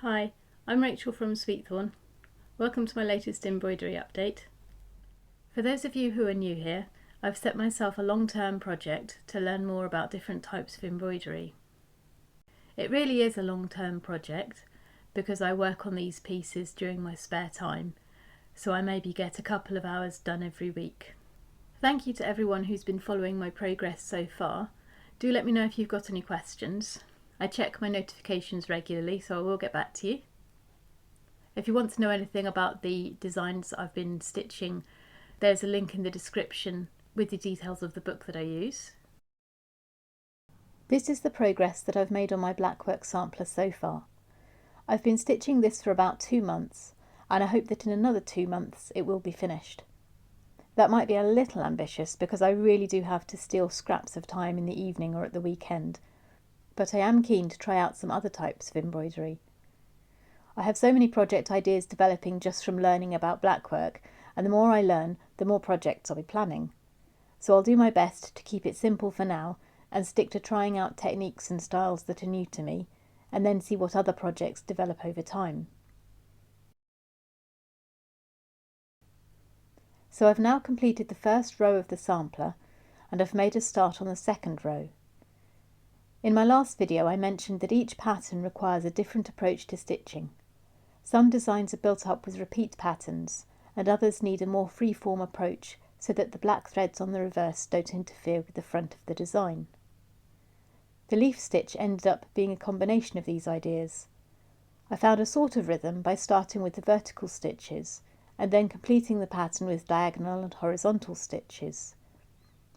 Hi, I'm Rachel from Sweetthorn. Welcome to my latest embroidery update. For those of you who are new here, I've set myself a long-term project to learn more about different types of embroidery. It really is a long-term project because I work on these pieces during my spare time, so I maybe get a couple of hours done every week. Thank you to everyone who's been following my progress so far. Do let me know if you've got any questions. I check my notifications regularly, so I will get back to you. If you want to know anything about the designs I've been stitching, there's a link in the description with the details of the book that I use. This is the progress that I've made on my Blackwork sampler so far. I've been stitching this for about 2 months, and I hope that in another 2 months it will be finished. That might be a little ambitious because I really do have to steal scraps of time in the evening or at the weekend, but I am keen to try out some other types of embroidery. I have so many project ideas developing just from learning about Blackwork, and the more I learn, the more projects I'll be planning. So I'll do my best to keep it simple for now and stick to trying out techniques and styles that are new to me, and then see what other projects develop over time. So I've now completed the first row of the sampler, and I've made a start on the second row. In my last video I mentioned that each pattern requires a different approach to stitching. Some designs are built up with repeat patterns, and others need a more free-form approach so that the black threads on the reverse don't interfere with the front of the design. The leaf stitch ended up being a combination of these ideas. I found a sort of rhythm by starting with the vertical stitches and then completing the pattern with diagonal and horizontal stitches.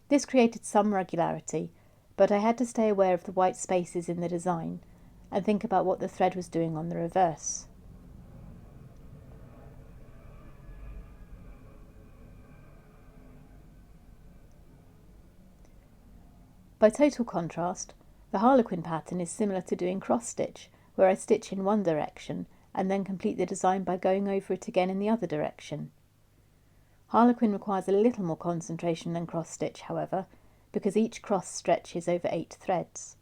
This created some regularity, but I had to stay aware of the white spaces in the design and think about what the thread was doing on the reverse. By total contrast, the Harlequin pattern is similar to doing cross stitch, where I stitch in one direction and then complete the design by going over it again in the other direction. Harlequin requires a little more concentration than cross stitch, however, because each cross stretches over 8 threads.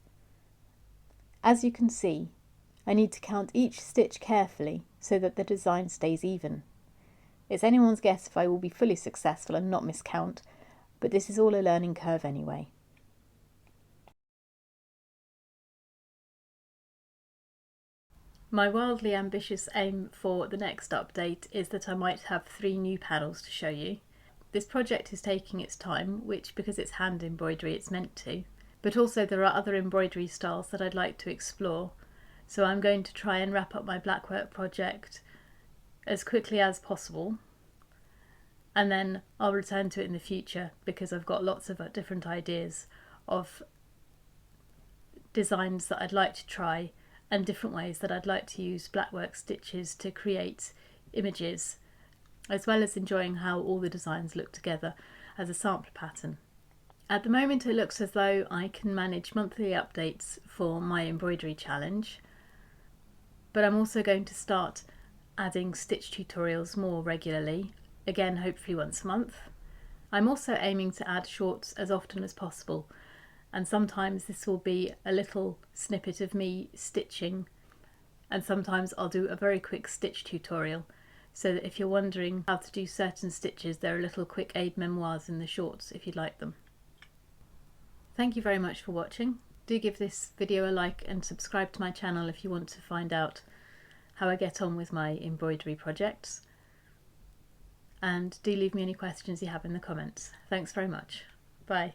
As you can see, I need to count each stitch carefully so that the design stays even. It's anyone's guess if I will be fully successful and not miscount, but this is all a learning curve anyway. My wildly ambitious aim for the next update is that I might have 3 new panels to show you. This project is taking its time, which because it's hand embroidery it's meant to, but also there are other embroidery styles that I'd like to explore, so I'm going to try and wrap up my Blackwork project as quickly as possible, and then I'll return to it in the future because I've got lots of different ideas of designs that I'd like to try and different ways that I'd like to use Blackwork stitches to create images, as well as enjoying how all the designs look together as a sampler pattern. At the moment it looks as though I can manage monthly updates for my embroidery challenge, but I'm also going to start adding stitch tutorials more regularly, again hopefully once a month. I'm also aiming to add shorts as often as possible, and sometimes this will be a little snippet of me stitching, and sometimes I'll do a very quick stitch tutorial, so that if you're wondering how to do certain stitches, there are little quick aid memoirs in the shorts if you'd like them. Thank you very much for watching. Do give this video a like and subscribe to my channel if you want to find out how I get on with my embroidery projects, and do leave me any questions you have in the comments. Thanks very much. Bye.